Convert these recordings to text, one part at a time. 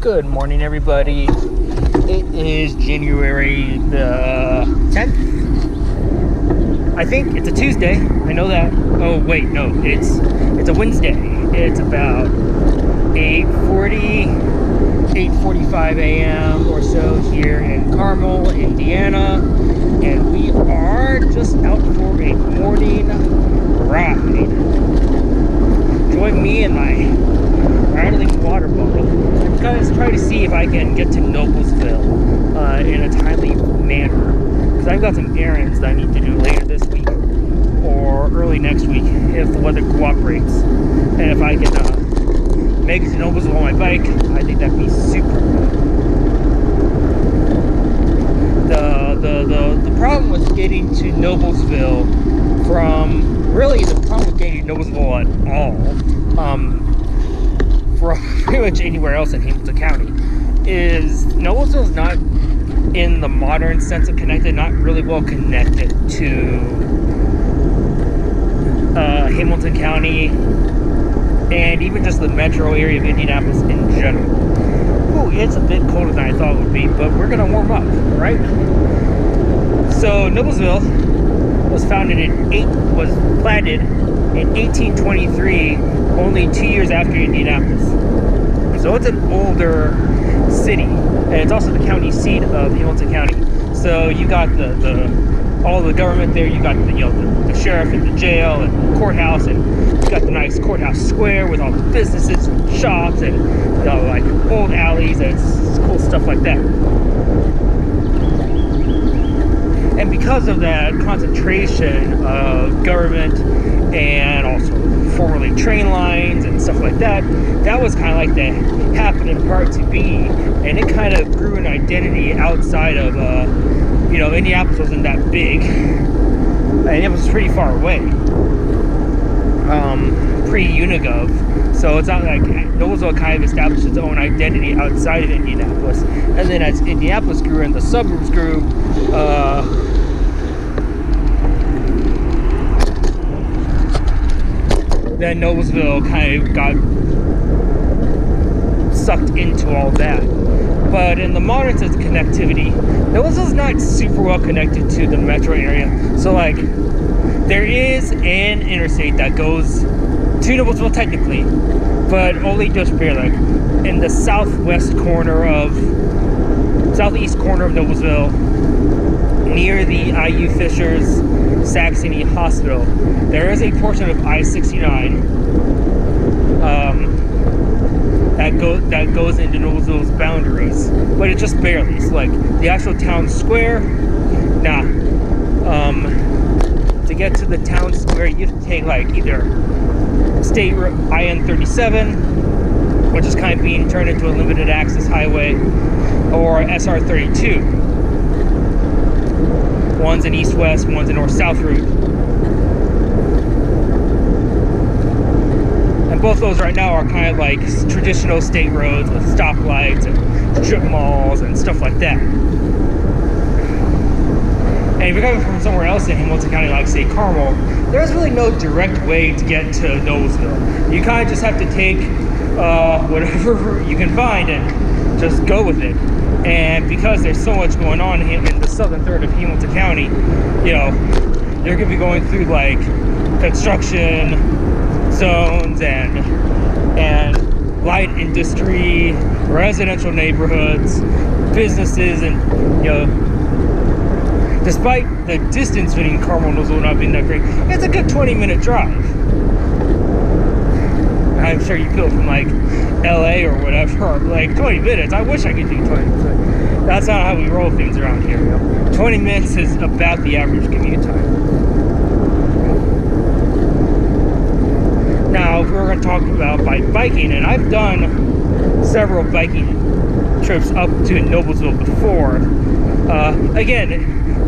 Good morning, everybody. It is January the 10th. I think it's a Tuesday. I know that. Oh wait, no, it's a Wednesday. It's about 8:45 a.m. or so here in Carmel, Indiana, and we are just out for a morning ride. Join me in my rattling water bottle. I'm going to try to see if I can get to Noblesville in a timely manner, because I've got some errands that I need to do later this week or early next week if the weather cooperates. And if I can make it to Noblesville on my bike, I think that'd be super cool. The problem with getting to Noblesville the problem with getting to Noblesville at all, from pretty much anywhere else in Hamilton County, is Noblesville is not, in the modern sense of connected, not really well connected to Hamilton County and even just the metro area of Indianapolis in general. Ooh, it's a bit colder than I thought it would be, but we're gonna warm up, right? So Noblesville was planted in 1823, only 2 years after Indianapolis. So it's an older city, and it's also the county seat of Hamilton County. So you got all the government there. You got the sheriff and the jail and the courthouse, and you got the nice courthouse square with all the businesses and shops and like old alleys and cool stuff like that. And because of that concentration of government and also formerly train lines and stuff like that, that was kind of like the happening part to be, and it kind of grew an identity outside of Indianapolis wasn't that big, and it was pretty far away, pre-Unigov. So it's not like Noblesville kind of established its own identity outside of Indianapolis. And then as Indianapolis grew and the suburbs grew, then Noblesville kind of got sucked into all that. But in the modern sense of connectivity, Noblesville's not super well connected to the metro area. So like, there is an interstate that goes to Noblesville technically, but only just barely. Like in the southeast corner of Noblesville, near the IU Fishers Saxony Hospital, there is a portion of I-69 that goes into Noblesville's boundaries, but it's just barely. It's like the actual town square. To get to the town square, you have to take like either State IN-37, which is kind of being turned into a limited access highway, or SR-32. One's an east-west, one's a north-south route. And both those right now are kind of like traditional state roads with stoplights and strip malls and stuff like that. And if you're coming from somewhere else in Hamilton County, like say Carmel, there's really no direct way to get to Noblesville. You kind of just have to take whatever route you can find and just go with it. And because there's so much going on in the southern third of Hamilton County, you're going to be going through like construction zones and light industry, residential neighborhoods, businesses, and despite the distance between Carmel and Noblesville not being that great, it's a good 20-minute drive. I'm sure you feel from like LA or whatever, like 20 minutes. I wish I could do 20 minutes. That's not how we roll things around here. 20 minutes is about the average commute time. Now, if we're going to talk about biking, and I've done several biking trips up to Noblesville before. Again,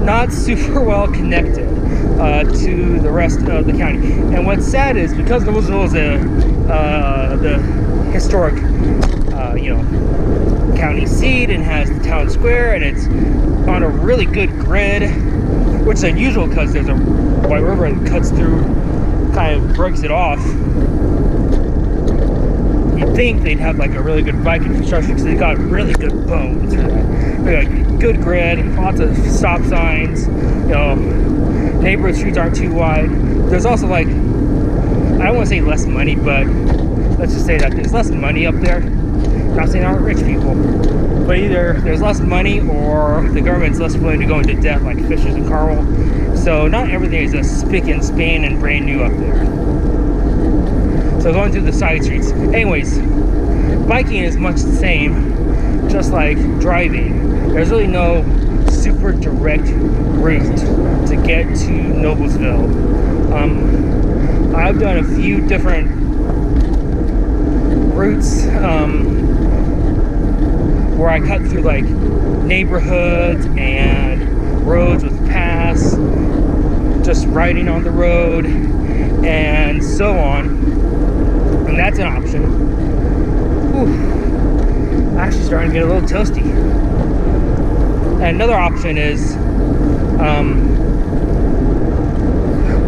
not super well connected to the rest of the county. And what's sad is because Noblesville is the historic, county seat and has the town square, and it's on a really good grid, which is unusual because there's a white river that cuts through, kind of breaks it off. you'd think they'd have like a really good bike infrastructure because they got really good bones for that. They got good grid, lots of stop signs, you know, neighborhood streets aren't too wide. There's also like, I don't want to say less money, but let's just say that there's less money up there. I'm not saying there aren't rich people, but either there's less money or the government's less willing to go into debt like Fishers and Carmel. So not everything is a spick and span and brand new up there. So going through the side streets. Anyways, biking is much the same, just like driving. There's really no super direct route to get to Noblesville. I've done a few different routes where I cut through like neighborhoods and roads with paths, just riding on the road and so on, and that's an option. Whew. Actually starting to get a little toasty. And another option is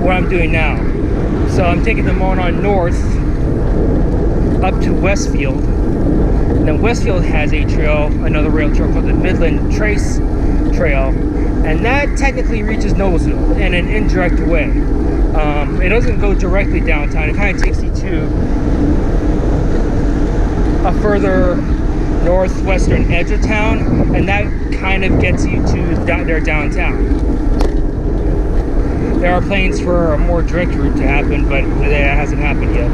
what I'm doing now. So I'm taking the Monon north up to Westfield. And then Westfield has a trail, another rail trail called the Midland Trace Trail, and that technically reaches Noblesville in an indirect way. It doesn't go directly downtown. It kind of takes you to a further northwestern edge of town, and that kind of gets you to their downtown. There are plans for a more direct route to happen, but that hasn't happened yet.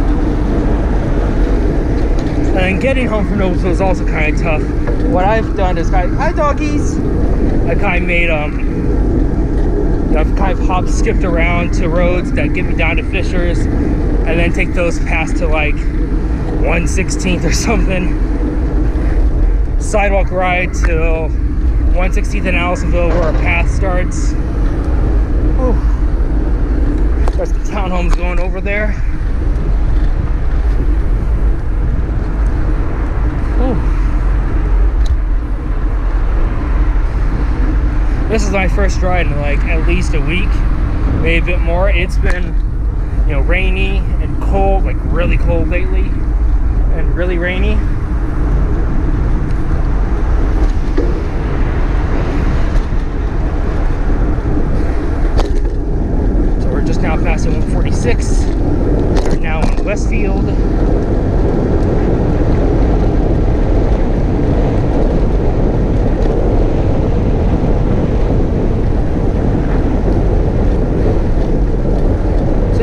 And getting home from Noblesville is also kind of tough. What I've done is hi doggies. I kind of made I've kind of hop skipped around to roads that get me down to Fishers, and then take those past to like 116th or something. Sidewalk ride till 116th in Allisonville where a path starts. Whew. There's some townhomes going over there. Whew. This is my first ride in like at least a week, maybe a bit more. It's been, you know, rainy and cold, like really cold lately, and really rainy. So we're just now passing 146. We're now in Westfield.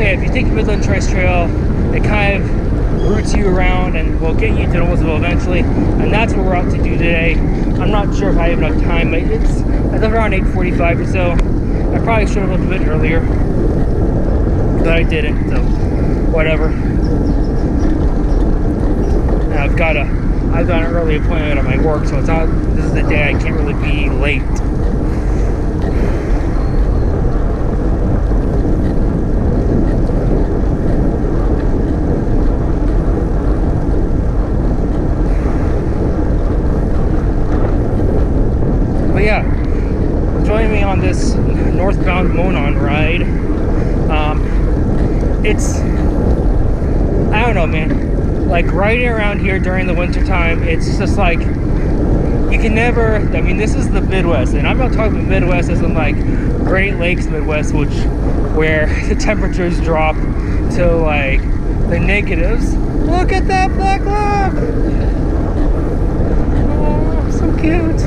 If you take the Midland Trace Trail, it kind of routes you around and will get you to Noblesville eventually, and that's what we're out to do today. I'm not sure if I have enough time, but it's around 8:45 or so. I probably should have left a bit earlier, but I didn't, so whatever. And I've got an early appointment at my work, so this is the day I can't really be late. But yeah, join me on this northbound Monon ride. I don't know, man. Like riding around here during the winter time, it's just like you can never. I mean, this is the Midwest, and I'm not talking about Midwest as in like Great Lakes Midwest, where the temperatures drop to like the negatives. Look at that black lab. Oh, so cute.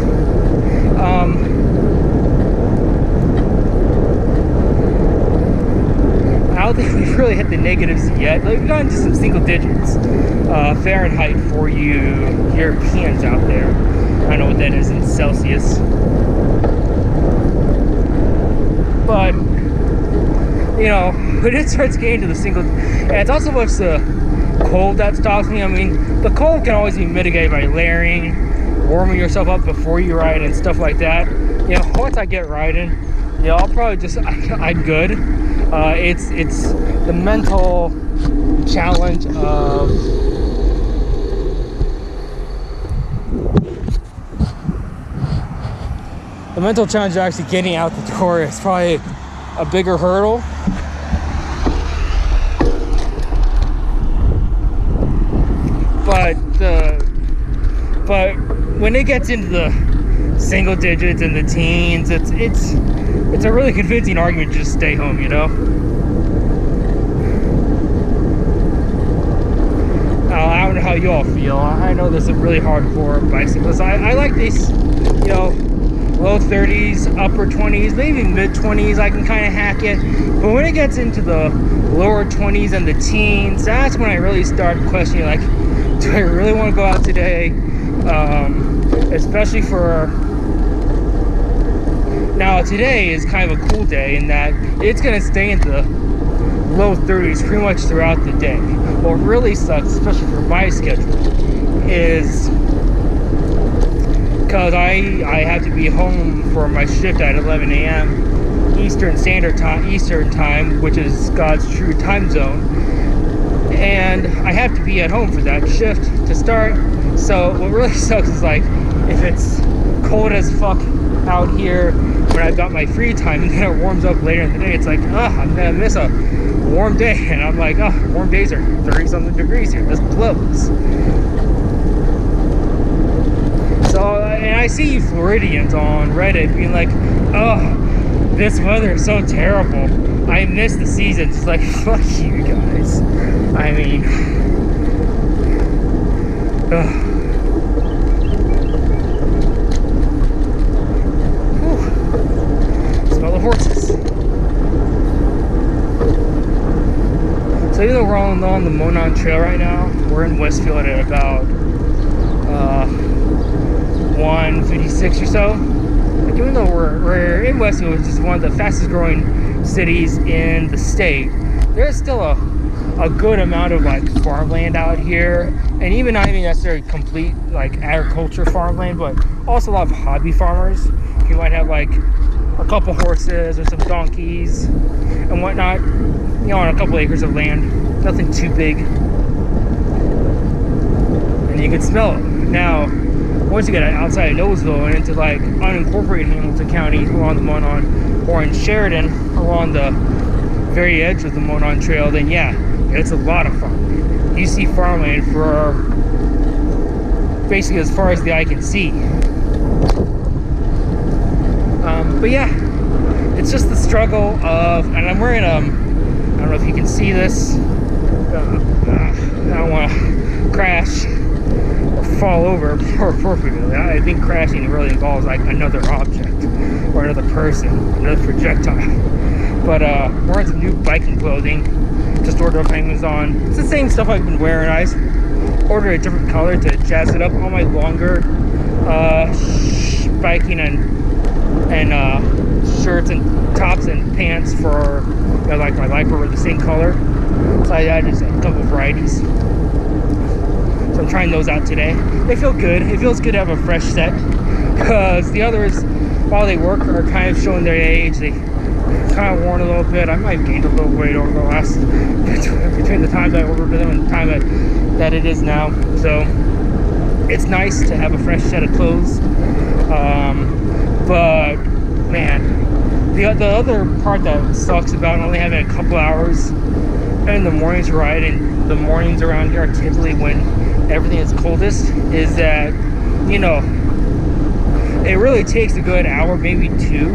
I don't think we've really hit the negatives yet. Like, we've gotten to some single digits Fahrenheit for you Europeans out there. I don't know what that is in Celsius, but you know, when it starts getting to the single, and it's also much the cold that stops me. I mean, the cold can always be mitigated by layering, warming yourself up before you ride and stuff like that. You know, once I get riding, you know, I'll probably just I'm good. It's the mental challenge of actually getting out the door is probably a bigger hurdle. But but when it gets into the single digits and the teens, it's a really convincing argument to just stay home, you know. I don't know how you all feel. I know there's some really hardcore bicyclists. I like these, you know, low 30s, upper 20s, maybe mid 20s. I can kind of hack it. But when it gets into the lower 20s and the teens, that's when I really start questioning, like, do I really want to go out today? Especially for now, today is kind of a cool day in that it's going to stay in the low 30s pretty much throughout the day. What really sucks, especially for my schedule, is because I have to be home for my shift at 11 a.m. Eastern Time, which is God's true time zone, and I have to be at home for that shift to start. So what really sucks is, like, if it's cold as fuck out here when I've got my free time and then it warms up later in the day, it's like, I'm gonna miss a warm day. And I'm like, warm days are 30 something degrees here, this blows. So, and I see Floridians on Reddit being like, this weather is so terrible, I miss the seasons. It's like, fuck you guys. I mean, smell the horses. So even though we're on the Monon Trail right now, we're in Westfield at about 1:56 or so. Like, even though we're in Westfield, which is one of the fastest growing cities in the state, there's still a good amount of, like, farmland out here, and even not even necessarily complete, like, agriculture farmland, but also a lot of hobby farmers. You might have, like, a couple horses or some donkeys and whatnot, you know, on a couple acres of land, nothing too big, and you can smell it. Now, once you get outside of Noseville and into, like, unincorporated Hamilton County along the Monon, or in Sheridan along the very edge of the Monon Trail, then yeah, it's a lot of farmland. You see farmland for basically as far as the eye can see. But yeah, it's just the struggle of, and I'm wearing I don't know if you can see this. I don't want to crash or fall over appropriately. I think crashing really involves, like, another object or another person, another projectile. But wearing some new biking clothing, just ordered off Amazon. It's the same stuff I've been wearing. I ordered a different color to jazz it up. All my longer biking and shirts and tops and pants for, you know, like my Viper were the same color. So I just a couple varieties. So I'm trying those out today. They feel good. It feels good to have a fresh set, because the others, while they work, are kind of showing their age. They kind of worn a little bit. I might have gained a little weight over the last between the times I ordered them and the time that it is now. So it's nice to have a fresh set of clothes. But man, the other part that sucks about only having a couple hours in the mornings to ride, and the mornings around here are typically when everything is coldest, is that, you know, it really takes a good hour, maybe two,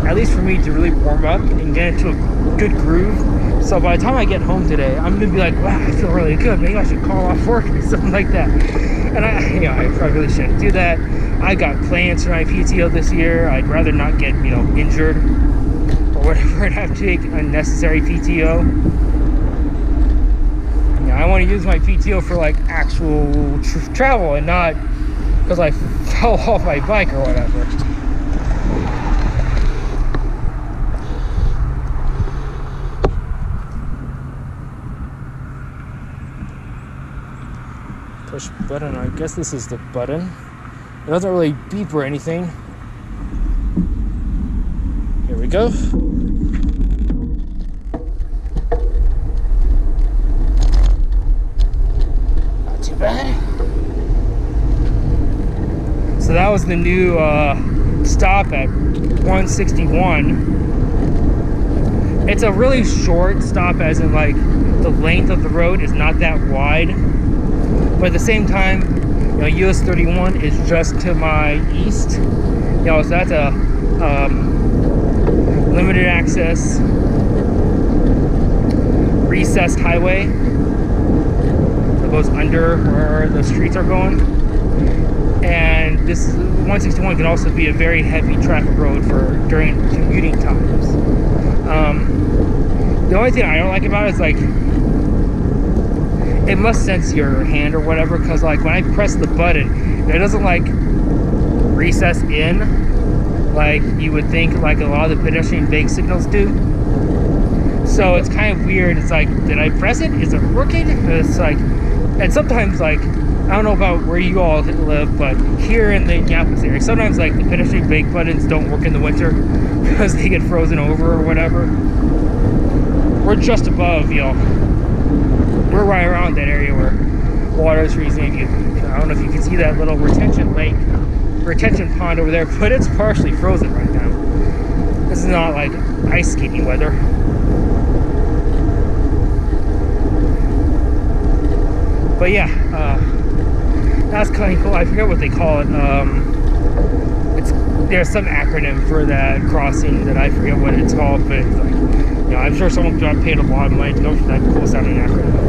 at least for me, to really warm up and get into a good groove. So by the time I get home today, I'm gonna be like, wow, I feel really good. Maybe I should call off work or something like that. And I really shouldn't do that. I got plans for my PTO this year. I'd rather not get, you know, injured or whatever and have to take unnecessary PTO. You know, I want to use my PTO for, like, actual travel, and not because I fell off my bike or whatever. Push button. I guess this is the button. It doesn't really beep or anything. Here we go. Not too bad. So that was the new stop at 161. It's a really short stop, as in, like, the length of the road is not that wide. But at the same time, you know, US 31 is just to my east. You know, so that's a limited access, recessed highway that goes under where the streets are going. And this 161 can also be a very heavy traffic road for during commuting times. The only thing I don't like about it is like it must sense your hand or whatever, because like when I press the button, it doesn't like recess in like you would think like a lot of the pedestrian brake signals do. So it's kind of weird. It's like, did I press it? Is it working? It's like, and sometimes like, I don't know about where you all live, but here in the Indianapolis area, sometimes like the pedestrian brake buttons don't work in the winter because they get frozen over or whatever. We're just above, you know, we're right around that area where water is freezing. I don't know if you can see that little retention pond over there, but it's partially frozen right now. This is not like ice skating weather. But yeah, that's kind of cool. I forget what they call it. There's some acronym for that crossing that I forget what it's called, but it's like, you know, I'm sure someone got paid a lot of money to go for that cool sounding acronym.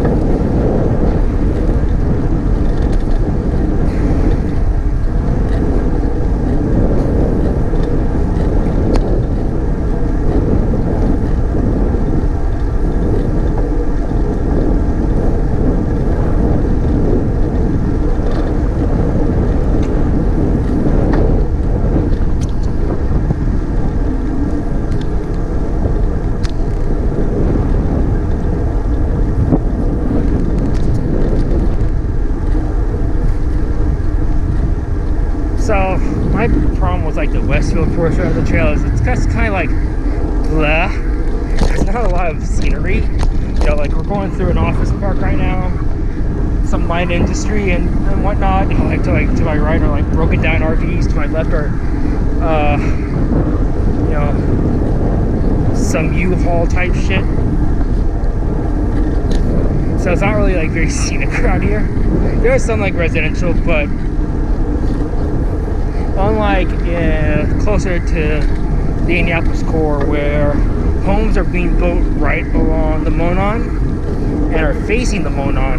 So my problem with like the Westfield portion of the trail is it's just kind of like blah. There's not a lot of scenery. You know, like we're going through an office park right now, some light industry and whatnot. You know, like to my right are like broken down RVs. To my left are you know, some U-Haul type shit. So it's not really like very scenic around here. There's some like residential, but unlike closer to the Indianapolis core, where homes are being built right along the Monon and are facing the Monon,